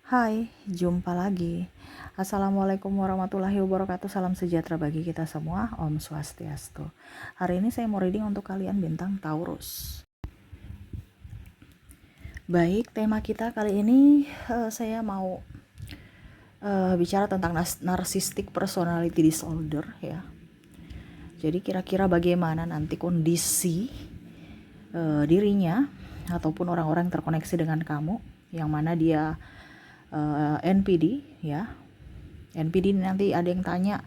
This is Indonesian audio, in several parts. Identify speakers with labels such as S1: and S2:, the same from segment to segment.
S1: Hai, jumpa lagi. Assalamualaikum warahmatullahi wabarakatuh. Salam sejahtera bagi kita semua. Om Swastiastu. Hari ini saya mau reading untuk kalian bintang Taurus. Baik, tema kita kali ini saya mau bicara tentang narcissistic personality disorder ya. Jadi kira-kira bagaimana nanti kondisi dirinya ataupun orang-orang terkoneksi dengan kamu yang mana dia NPD ya. NPD nanti ada yang tanya,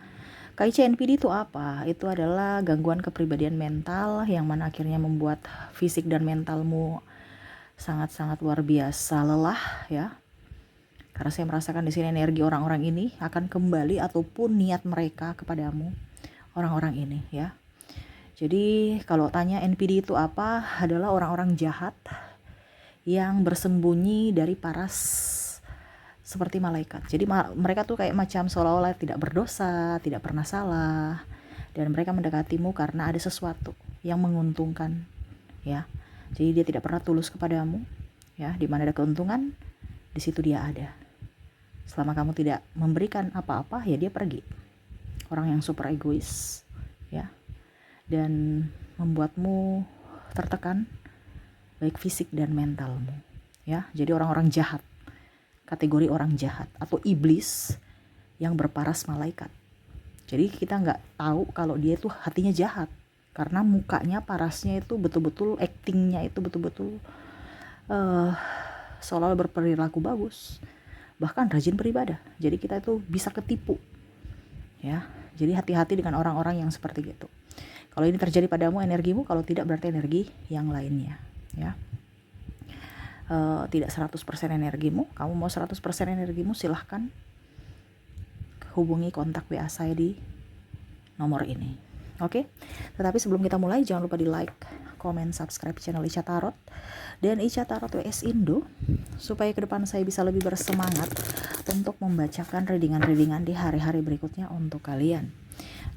S1: Kak Ica, NPD itu apa? Itu adalah gangguan kepribadian mental yang mana akhirnya membuat fisik dan mentalmu sangat-sangat luar biasa lelah ya. Karena saya merasakan di sini energi orang-orang ini akan kembali ataupun niat mereka kepadamu, orang-orang ini ya. Jadi kalau tanya NPD itu apa, adalah orang-orang jahat yang bersembunyi dari paras seperti malaikat. Jadi mereka tuh kayak macam seolah-olah tidak berdosa, tidak pernah salah, dan mereka mendekatimu karena ada sesuatu yang menguntungkan ya. Jadi dia tidak pernah tulus kepadamu ya. Di mana ada keuntungan, di situ dia ada. Selama kamu tidak memberikan apa-apa, ya dia pergi. Orang yang super egois ya, dan membuatmu tertekan baik fisik dan mentalmu ya. Jadi orang-orang jahat, kategori orang jahat atau iblis yang berparas malaikat. Jadi kita nggak tahu kalau dia itu hatinya jahat karena mukanya, parasnya itu betul-betul, actingnya itu betul-betul seolah berperilaku bagus, bahkan rajin beribadah. Jadi kita itu bisa ketipu ya. Jadi hati-hati dengan orang-orang yang seperti itu. Kalau ini terjadi padamu energimu, kalau tidak berarti energi yang lainnya ya. Tidak 100% energimu, kamu mau 100% energimu, silahkan hubungi kontak WA saya di nomor ini. Oke? Tetapi sebelum kita mulai, jangan lupa di like, komen, subscribe channel Ica Tarot dan Ica Tarot WS Indo supaya ke depan saya bisa lebih bersemangat untuk membacakan readingan-readingan di hari-hari berikutnya untuk kalian.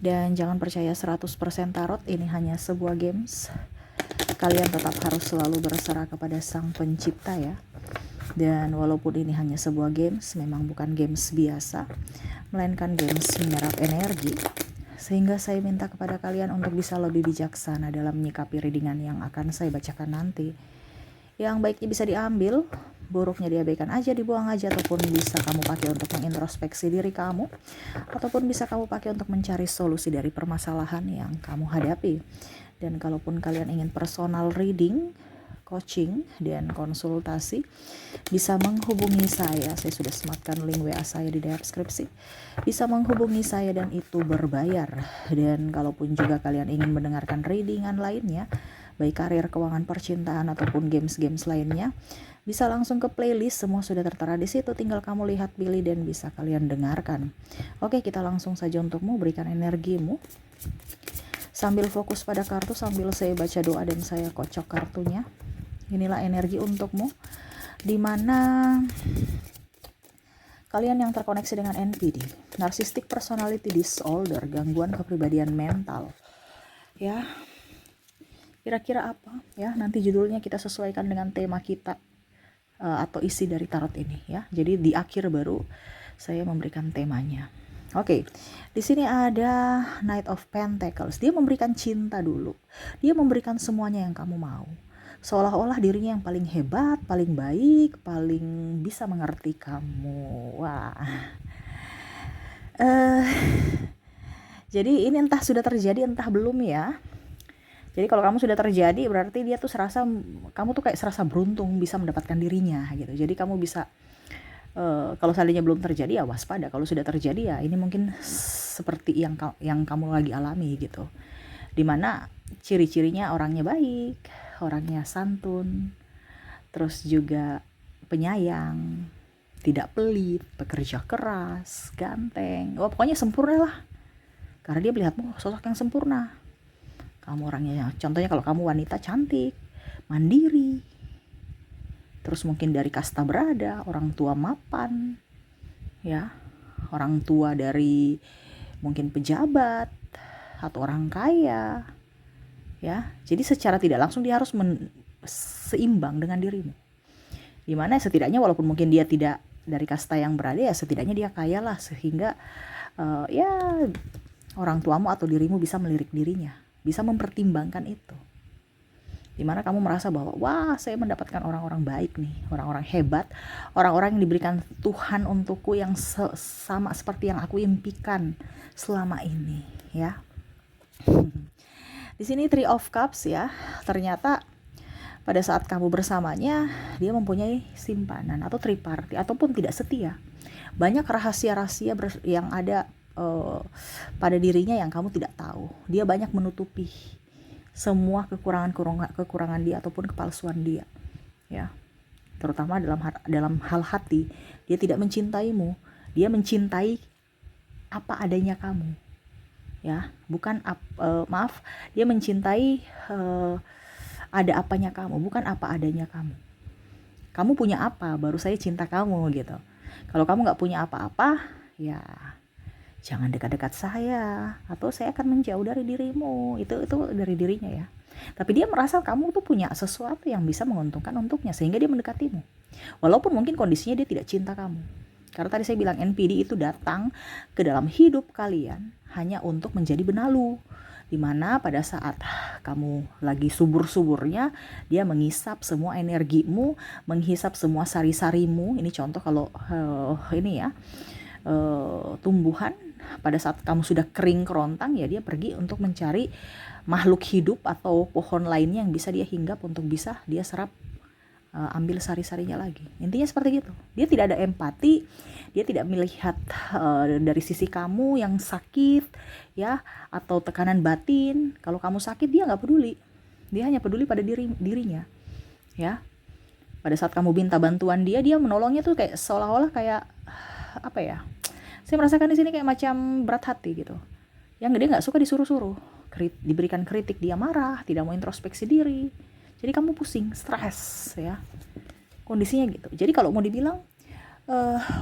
S1: Dan jangan percaya 100% tarot, ini hanya sebuah games. Kalian tetap harus selalu berserah kepada Sang Pencipta ya. Dan walaupun ini hanya sebuah games, memang bukan games biasa, melainkan games menyerap energi. Sehingga saya minta kepada kalian untuk bisa lebih bijaksana dalam menyikapi readingan yang akan saya bacakan nanti. Yang baiknya bisa diambil, buruknya diabaikan aja, dibuang aja, ataupun bisa kamu pakai untuk mengintrospeksi diri kamu, ataupun bisa kamu pakai untuk mencari solusi dari permasalahan yang kamu hadapi. Dan kalaupun kalian ingin personal reading, coaching, dan konsultasi, bisa menghubungi saya. Saya sudah sematkan link WA saya di deskripsi. Bisa menghubungi saya dan itu berbayar. Dan kalaupun juga kalian ingin mendengarkan readingan lainnya, baik karir, keuangan, percintaan, ataupun games-games lainnya, bisa langsung ke playlist, semua sudah tertera di situ. Tinggal kamu lihat, pilih, dan bisa kalian dengarkan. Oke, kita langsung saja untukmu, berikan energimu. Sambil fokus pada kartu, sambil saya baca doa dan saya kocok kartunya. Inilah energi untukmu, dimana kalian yang terkoneksi dengan NPD, Narcissistic Personality Disorder, gangguan kepribadian mental. Ya, kira-kira apa? Ya, nanti judulnya kita sesuaikan dengan tema kita atau isi dari tarot ini ya. Jadi di akhir baru saya memberikan temanya. Oke, di sini ada Knight of Pentacles. Dia memberikan cinta dulu. Dia memberikan semuanya yang kamu mau. Seolah-olah dirinya yang paling hebat, paling baik, paling bisa mengerti kamu. Wah. Jadi ini entah sudah terjadi, entah belum ya. Jadi kalau kamu sudah terjadi, berarti dia tuh serasa, kamu tuh kayak serasa beruntung bisa mendapatkan dirinya gitu. Jadi kamu bisa, kalau seandainya belum terjadi ya waspada. Kalau sudah terjadi ya ini mungkin seperti yang kamu lagi alami gitu. Dimana ciri-cirinya orangnya baik, orangnya santun, terus juga penyayang, tidak pelit, bekerja keras, ganteng. Oh, pokoknya sempurna lah. Karena dia melihatmu sosok yang sempurna. Kamu orangnya, contohnya kalau kamu wanita cantik, mandiri, terus mungkin dari kasta berada, orang tua mapan, ya, orang tua dari mungkin pejabat atau orang kaya, ya. Jadi secara tidak langsung dia harus seimbang dengan dirimu. Dimana setidaknya walaupun mungkin dia tidak dari kasta yang berada, ya setidaknya dia kaya lah, sehingga ya orang tuamu atau dirimu bisa melirik dirinya, bisa mempertimbangkan itu. Dimana kamu merasa bahwa wah, saya mendapatkan orang-orang baik nih, orang-orang hebat, orang-orang yang diberikan Tuhan untukku yang sama seperti yang aku impikan selama ini, ya. Di sini Three of Cups ya, ternyata pada saat kamu bersamanya dia mempunyai simpanan atau triparty ataupun tidak setia. Banyak rahasia-rahasia yang ada pada dirinya yang kamu tidak tahu. Dia banyak menutupi semua kekurangan dia ataupun kepalsuan dia, ya. Terutama dalam hal hati, dia tidak mencintaimu, dia mencintai apa adanya kamu, ya. Bukan dia mencintai ada apanya kamu, bukan apa adanya kamu. Kamu punya apa, baru saya cinta kamu gitu. Kalau kamu nggak punya apa-apa, ya jangan dekat-dekat saya, atau saya akan menjauh dari dirimu. Itu dari dirinya ya. Tapi dia merasa kamu tuh punya sesuatu yang bisa menguntungkan untuknya, sehingga dia mendekatimu. Walaupun mungkin kondisinya dia tidak cinta kamu. Karena tadi saya bilang NPD itu datang ke dalam hidup kalian hanya untuk menjadi benalu. Dimana pada saat kamu lagi subur-suburnya, dia menghisap semua energimu, menghisap semua sari-sarimu. Ini contoh kalau ini ya, tumbuhan pada saat kamu sudah kering kerontang, ya dia pergi untuk mencari makhluk hidup atau pohon lainnya yang bisa dia hinggap untuk bisa dia serap, ambil sari-sarinya lagi. Intinya seperti gitu. Dia tidak ada empati, dia tidak melihat dari sisi kamu yang sakit ya, atau tekanan batin. Kalau kamu sakit dia nggak peduli, dia hanya peduli pada dirinya ya. Pada saat kamu minta bantuan dia menolongnya tuh kayak seolah-olah kayak apa ya, saya merasakan di sini kayak macam berat hati gitu, yang dia nggak suka disuruh-suruh, diberikan kritik dia marah, tidak mau introspeksi diri. Jadi kamu pusing, stres ya, kondisinya gitu. Jadi kalau mau dibilang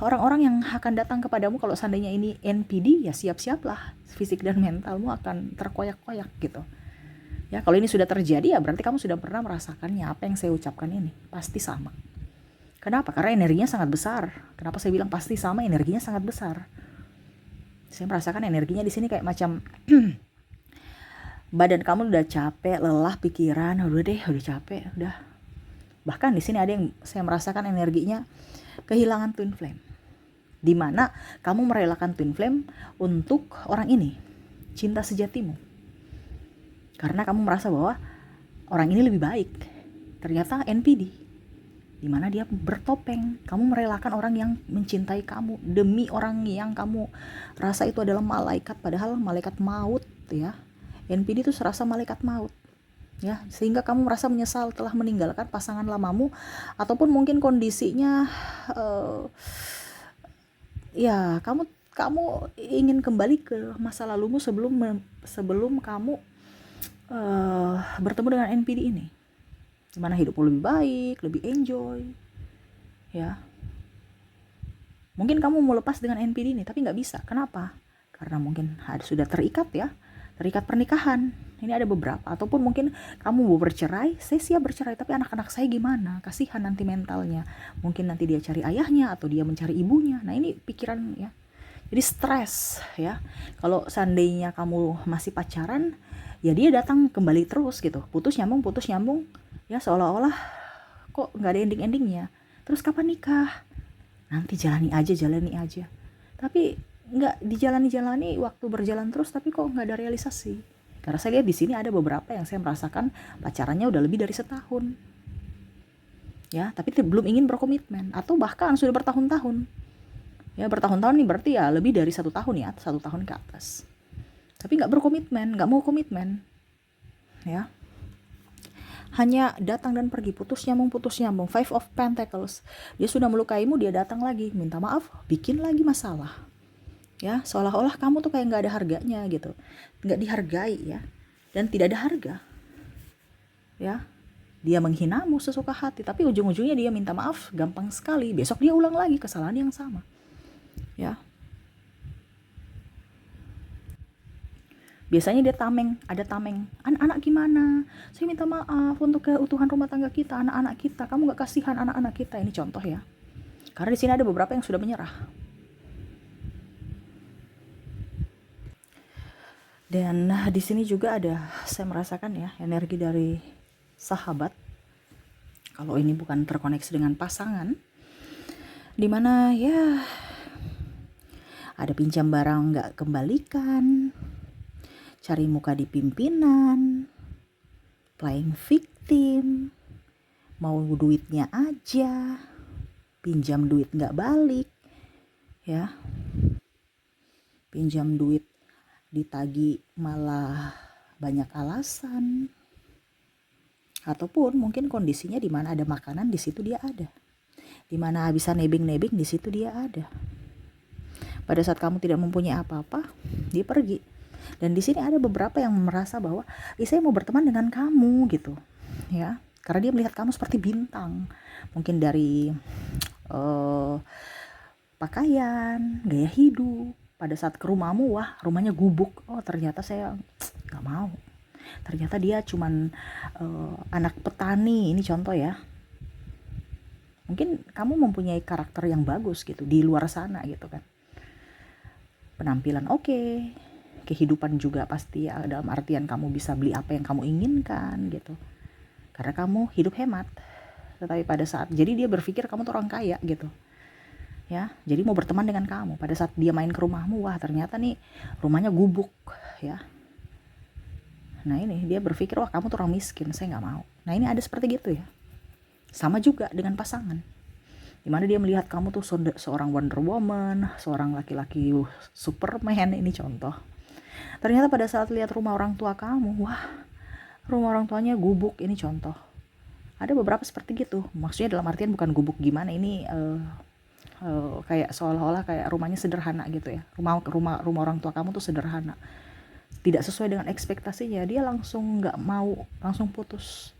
S1: orang-orang yang akan datang kepadamu kalau seandainya ini NPD, ya siap-siaplah, fisik dan mentalmu akan terkoyak-koyak gitu ya. Kalau ini sudah terjadi, ya berarti kamu sudah pernah merasakannya. Apa yang saya ucapkan ini pasti sama. Kenapa? Karena energinya sangat besar. Kenapa saya bilang pasti sama? Energinya sangat besar. Saya merasakan energinya di sini kayak macam badan kamu udah capek, lelah pikiran, udah capek, udah. Bahkan di sini ada yang saya merasakan energinya kehilangan twin flame. Di mana kamu merelakan twin flame untuk orang ini, cinta sejatimu. Karena kamu merasa bahwa orang ini lebih baik. Ternyata NPD. Di mana dia bertopeng. Kamu merelakan orang yang mencintai kamu demi orang yang kamu rasa itu adalah malaikat, padahal malaikat maut ya. NPD itu serasa malaikat maut ya, sehingga kamu merasa menyesal telah meninggalkan pasangan lamamu, ataupun mungkin kondisinya ya kamu ingin kembali ke masa lalumu sebelum kamu bertemu dengan NPD ini. Gimana hidupmu lebih baik, lebih enjoy ya. Mungkin kamu mau lepas dengan NPD ini, tapi nggak bisa. Kenapa? Karena mungkin sudah terikat ya, terikat pernikahan. Ini ada beberapa. Ataupun mungkin kamu mau bercerai, saya siap bercerai, tapi anak-anak saya gimana? Kasihan nanti mentalnya. Mungkin nanti dia cari ayahnya atau dia mencari ibunya. Nah ini pikiran ya. Jadi stres ya. Kalau seandainya kamu masih pacaran, ya dia datang kembali terus gitu. Putus nyambung ya, seolah-olah kok nggak ada ending-endingnya. Terus kapan nikah? Nanti jalani aja. Tapi nggak dijalani, waktu berjalan terus, tapi kok nggak ada realisasi. Karena saya lihat di sini ada beberapa yang saya merasakan pacarannya udah lebih dari setahun, ya, tapi belum ingin berkomitmen, atau bahkan sudah bertahun-tahun. Ya bertahun-tahun nih berarti ya lebih dari 1 tahun ya, 1 tahun ke atas. Tapi nggak berkomitmen, nggak mau komitmen, ya. Hanya datang dan pergi, putus nyambung. 5 of Pentacles. Dia sudah melukaimu, dia datang lagi, minta maaf, bikin lagi masalah. Ya, seolah-olah kamu tuh kayak nggak ada harganya gitu, nggak dihargai ya, dan tidak ada harga. Ya, dia menghinamu sesuka hati, tapi ujung-ujungnya dia minta maaf gampang sekali. Besok dia ulang lagi kesalahan yang sama. Ya. Biasanya dia ada tameng. Anak-anak gimana? Saya minta maaf untuk keutuhan rumah tangga kita, anak-anak kita. Kamu gak kasihan anak-anak kita. Ini contoh ya. Karena di sini ada beberapa yang sudah menyerah. Dan di sini juga ada, saya merasakan ya, energi dari sahabat. Kalau ini bukan terkoneksi dengan pasangan, dimana ya ada pinjam barang nggak kembalikan, cari muka di pimpinan, playing victim, mau duitnya aja, pinjam duit nggak balik, ya, pinjam duit ditagi malah banyak alasan, ataupun mungkin kondisinya di mana ada makanan di situ dia ada, di mana bisa nebeng-nebeng di situ dia ada. Pada saat kamu tidak mempunyai apa-apa, dia pergi. Dan di sini ada beberapa yang merasa bahwa saya mau berteman dengan kamu gitu, ya, karena dia melihat kamu seperti bintang, mungkin dari pakaian, gaya hidup. Pada saat ke rumahmu, wah rumahnya gubuk, oh ternyata saya nggak mau. Ternyata dia cuman anak petani, ini contoh ya. Mungkin kamu mempunyai karakter yang bagus gitu di luar sana gitu kan. Penampilan oke, kehidupan juga pasti ya, dalam artian kamu bisa beli apa yang kamu inginkan gitu. Karena kamu hidup hemat. Tetapi pada saat, jadi dia berpikir kamu tuh orang kaya gitu. Ya, jadi mau berteman dengan kamu. Pada saat dia main ke rumahmu, wah ternyata nih rumahnya gubuk ya. Nah ini dia berpikir, wah kamu tuh orang miskin, saya nggak mau. Nah ini ada seperti gitu ya. Sama juga dengan pasangan, dimana dia melihat kamu tuh seorang Wonder Woman, seorang laki-laki Superman, ini contoh. Ternyata pada saat lihat rumah orang tua kamu, wah rumah orang tuanya gubuk, ini contoh. Ada beberapa seperti gitu, maksudnya dalam artian bukan gubuk gimana, ini kayak seolah-olah kayak rumahnya sederhana gitu ya. Rumah orang tua kamu tuh sederhana, tidak sesuai dengan ekspektasinya, dia langsung nggak mau, langsung putus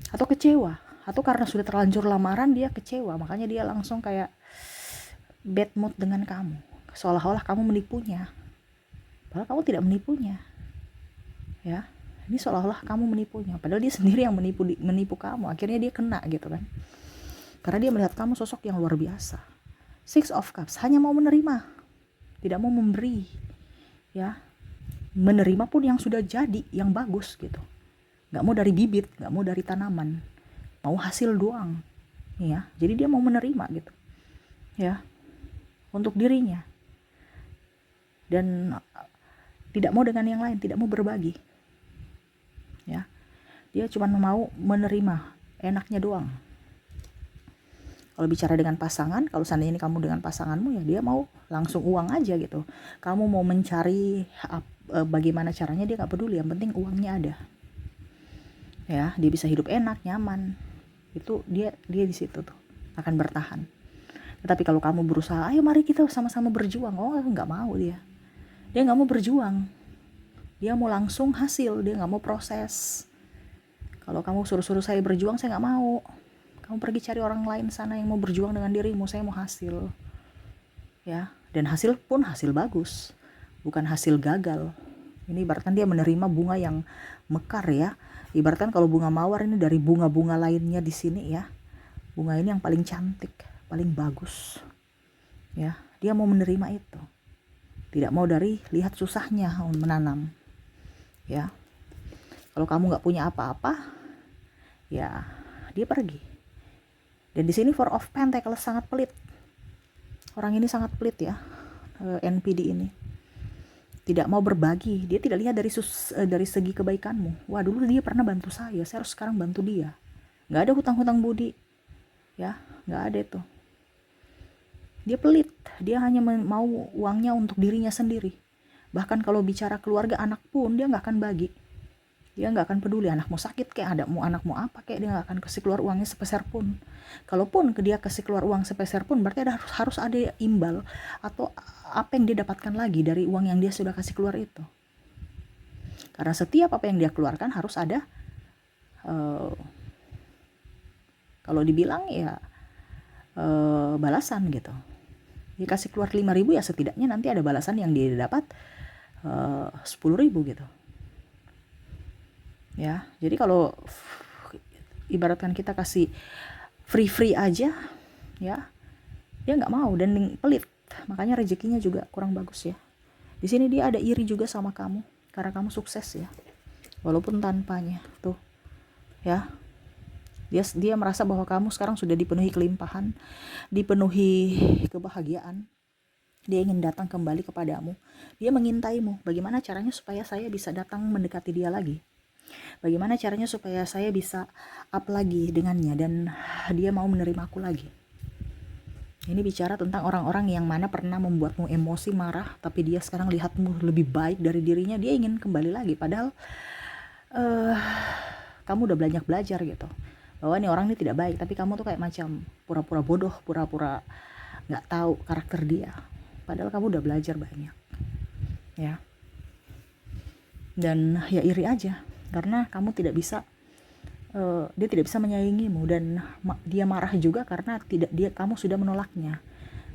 S1: atau kecewa, atau karena sudah terlanjur lamaran dia kecewa, makanya dia langsung kayak bad mood dengan kamu, seolah-olah kamu menipunya, padahal kamu tidak menipunya ya. Ini seolah-olah kamu menipunya, padahal dia sendiri yang menipu kamu. Akhirnya dia kena gitu kan, karena dia melihat kamu sosok yang luar biasa. Six of Cups, hanya mau menerima, tidak mau memberi ya. Menerima pun yang sudah jadi, yang bagus gitu, nggak mau dari bibit, nggak mau dari tanaman, mau hasil doang ya. Jadi dia mau menerima gitu ya, untuk dirinya, dan tidak mau dengan yang lain, tidak mau berbagi ya. Dia cuma mau menerima enaknya doang. Kalau bicara dengan pasangan, kalau seandainya ini kamu dengan pasanganmu, ya dia mau langsung uang aja gitu. Kamu mau mencari bagaimana caranya, dia nggak peduli, yang penting uangnya ada ya. Dia bisa hidup enak, nyaman, itu dia di situ tuh akan bertahan. Tetapi kalau kamu berusaha, ayo mari kita sama-sama berjuang, oh nggak mau. Dia nggak mau berjuang, dia mau langsung hasil, dia nggak mau proses. Kalau kamu suruh saya berjuang, saya nggak mau. Kamu pergi cari orang lain sana yang mau berjuang dengan dirimu, saya mau hasil ya. Dan hasil pun hasil bagus, bukan hasil gagal. Ini ibaratkan dia menerima bunga yang mekar ya. Ibaratkan kalau bunga mawar ini dari bunga-bunga lainnya di sini ya, bunga ini yang paling cantik, paling bagus ya. Dia mau menerima itu, tidak mau dari lihat susahnya menanam ya. Kalau kamu nggak punya apa-apa ya, dia pergi. Dan di sini Four of Pentacles sangat pelit. Orang ini sangat pelit ya, NPD ini. Tidak mau berbagi, dia tidak lihat dari segi kebaikanmu. Wah dulu dia pernah bantu saya harus sekarang bantu dia. Nggak ada hutang-hutang budi ya, nggak ada itu. Dia pelit, dia hanya mau uangnya untuk dirinya sendiri. Bahkan kalau bicara keluarga, anak pun dia nggak akan bagi. Dia nggak akan peduli, anakmu sakit kayak anakmu apa kayak, dia nggak akan kasih keluar uangnya sepeser pun. Kalaupun dia kasih keluar uang sepeser pun, berarti harus ada imbal atau apa yang dia dapatkan lagi dari uang yang dia sudah kasih keluar itu. Karena setiap apa yang dia keluarkan harus ada kalau dibilang ya balasan gitu. Dia kasih keluar 5.000 ya, setidaknya nanti ada balasan yang dia dapat 10.000 gitu ya. Jadi kalau ibaratkan kita kasih free aja ya, Dia nggak mau dan pelit, makanya rezekinya juga kurang bagus ya. Di sini dia ada iri juga sama kamu karena kamu sukses ya, walaupun tanpanya tuh ya. Dia merasa bahwa kamu sekarang sudah dipenuhi kelimpahan, dipenuhi kebahagiaan. Dia ingin datang kembali kepadamu. Dia mengintaimu. Bagaimana caranya supaya saya bisa datang mendekati dia lagi? Bagaimana caranya supaya saya bisa up lagi dengannya dan dia mau menerima aku lagi? Ini bicara tentang orang-orang yang mana pernah membuatmu emosi, marah, tapi dia sekarang lihatmu lebih baik dari dirinya, dia ingin kembali lagi. Padahal kamu udah banyak belajar gitu, bahwa nih orang ini tidak baik, tapi kamu tuh kayak macam pura-pura bodoh, pura-pura nggak tahu karakter dia. Padahal kamu udah belajar banyak, ya. Dan ya iri aja, karena kamu tidak bisa, dia tidak bisa menyayangimu, dan dia marah juga karena kamu sudah menolaknya.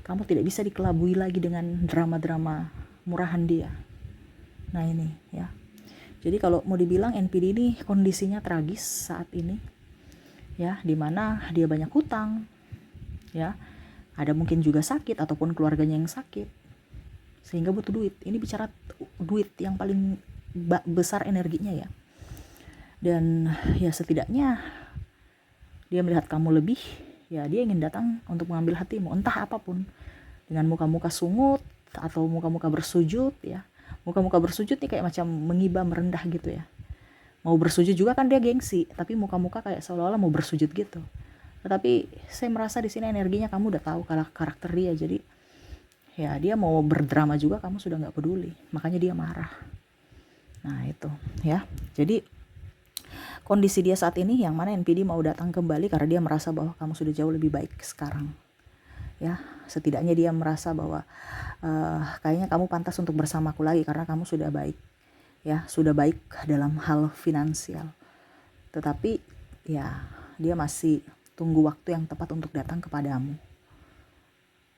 S1: Kamu tidak bisa dikelabui lagi dengan drama-drama murahan dia. Nah ini ya. Jadi kalau mau dibilang NPD ini kondisinya tragis saat ini, ya, dimana dia banyak hutang, ya, ada mungkin juga sakit ataupun keluarganya yang sakit, sehingga butuh duit. Ini bicara duit yang paling besar energinya ya. Dan ya setidaknya dia melihat kamu lebih, ya dia ingin datang untuk mengambil hatimu, entah apapun, dengan muka-muka sungut atau muka-muka bersujud ya. Muka-muka bersujud nih kayak macam mengibah, merendah gitu ya. Mau bersujud juga kan dia gengsi, tapi muka-muka kayak seolah-olah mau bersujud gitu. Tetapi saya merasa di sini energinya kamu udah tahu karakter dia, jadi ya dia mau berdrama juga kamu sudah nggak peduli, makanya dia marah. Nah itu ya. Jadi kondisi dia saat ini yang mana NPD mau datang kembali karena dia merasa bahwa kamu sudah jauh lebih baik sekarang. Ya, setidaknya dia merasa bahwa kayaknya kamu pantas untuk bersamaku lagi karena kamu sudah baik. Ya, sudah baik dalam hal finansial. Tetapi ya dia masih tunggu waktu yang tepat untuk datang kepadamu.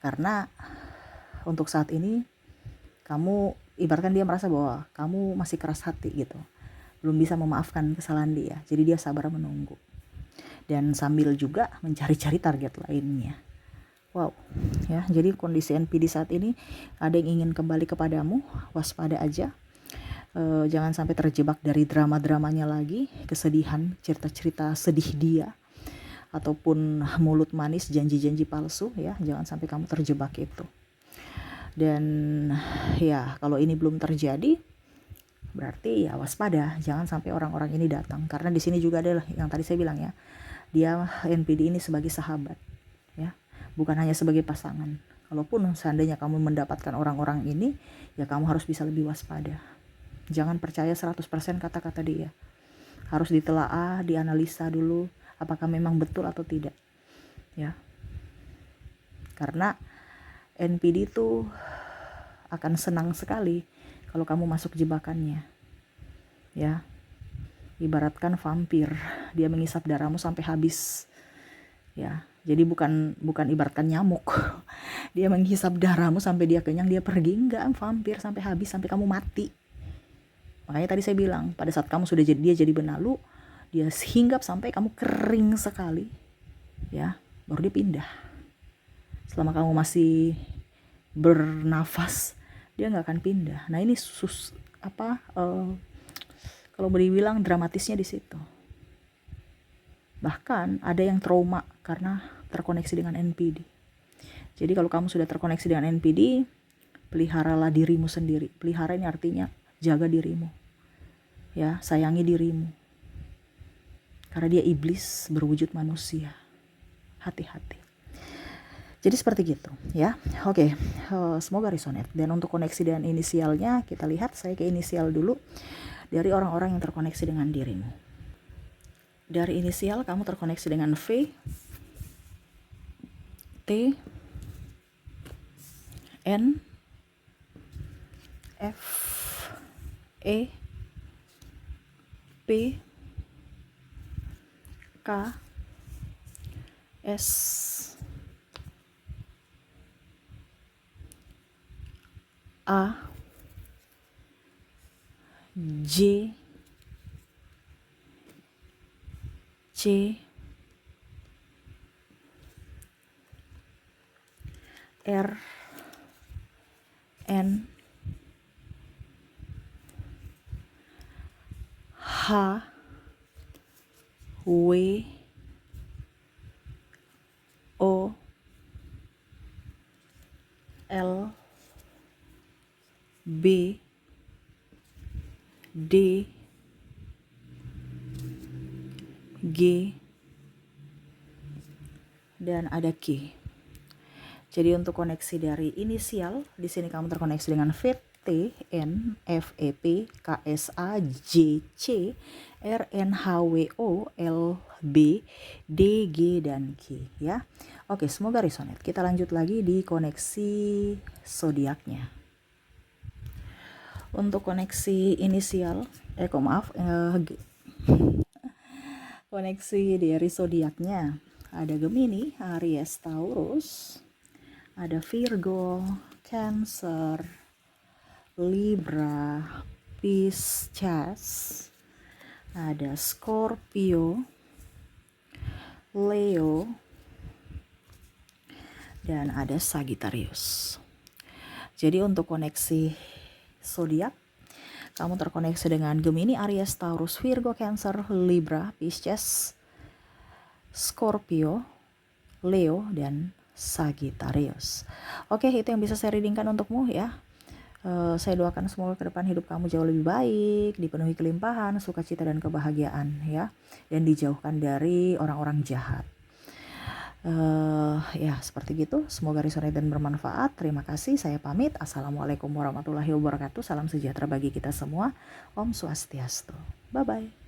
S1: Karena untuk saat ini kamu ibaratkan dia merasa bahwa kamu masih keras hati gitu, belum bisa memaafkan kesalahan dia, jadi dia sabar menunggu dan sambil juga mencari-cari target lainnya. Wow ya, jadi kondisi NPD saat ini ada yang ingin kembali kepadamu, waspada aja. Jangan sampai terjebak dari drama-dramanya lagi, kesedihan, cerita-cerita sedih dia, ataupun mulut manis, janji-janji palsu ya, jangan sampai kamu terjebak itu. Dan ya kalau ini belum terjadi, berarti ya waspada, jangan sampai orang-orang ini datang, karena di sini juga adalah yang tadi saya bilang ya, dia NPD ini sebagai sahabat ya, bukan hanya sebagai pasangan. Kalaupun seandainya kamu mendapatkan orang-orang ini, ya kamu harus bisa lebih waspada. Jangan percaya 100% kata-kata dia. Harus ditelaah, dianalisa dulu apakah memang betul atau tidak. Ya. Karena NPD itu akan senang sekali kalau kamu masuk jebakannya. Ya. Ibaratkan vampir, dia menghisap darahmu sampai habis. Ya. Jadi bukan ibaratkan nyamuk. Dia menghisap darahmu sampai dia kenyang, dia pergi. Enggak, vampir sampai habis, sampai kamu mati. Makanya tadi saya bilang, pada saat kamu sudah dia jadi benalu, dia hinggap sampai kamu kering sekali, ya, baru dia pindah. Selama kamu masih bernafas, dia nggak akan pindah. Nah ini kalau boleh dibilang dramatisnya di situ. Bahkan ada yang trauma karena terkoneksi dengan NPD. Jadi kalau kamu sudah terkoneksi dengan NPD, peliharalah dirimu sendiri. Pelihara ini artinya jaga dirimu, ya, sayangi dirimu, karena dia iblis berwujud manusia. Hati-hati. Jadi seperti gitu ya. Oke, semoga resonate. Dan untuk koneksi dan inisialnya, kita lihat, saya ke inisial dulu, dari orang-orang yang terkoneksi dengan dirimu. Dari inisial kamu terkoneksi dengan V, T, N, F, E, P, K, S, A, J, C, R N H W O L B D G dan ada K. Jadi untuk koneksi dari inisial, di sini kamu terkoneksi dengan V, T, N, F, E, P, K, S, A, J, C, R, N, H, W, O, L, B, D, G, dan K ya. Oke, semoga resonate. Kita lanjut lagi di koneksi zodiaknya. Untuk koneksi inisial, koneksi dari zodiaknya ada Gemini, Aries, Taurus, ada Virgo, Cancer, Libra, Pisces, ada Scorpio, Leo, dan ada Sagittarius. Jadi untuk koneksi zodiak, kamu terkoneksi dengan Gemini, Aries, Taurus, Virgo, Cancer, Libra, Pisces, Scorpio, Leo, dan Sagittarius. Oke, itu yang bisa saya readingkan untukmu ya. Saya doakan semoga ke depan hidup kamu jauh lebih baik, dipenuhi kelimpahan, sukacita dan kebahagiaan ya, dan dijauhkan dari orang-orang jahat. Ya seperti gitu. Semoga resonate dan bermanfaat. Terima kasih. Saya pamit. Assalamualaikum warahmatullahi wabarakatuh. Salam sejahtera bagi kita semua. Om Swastiastu. Bye bye.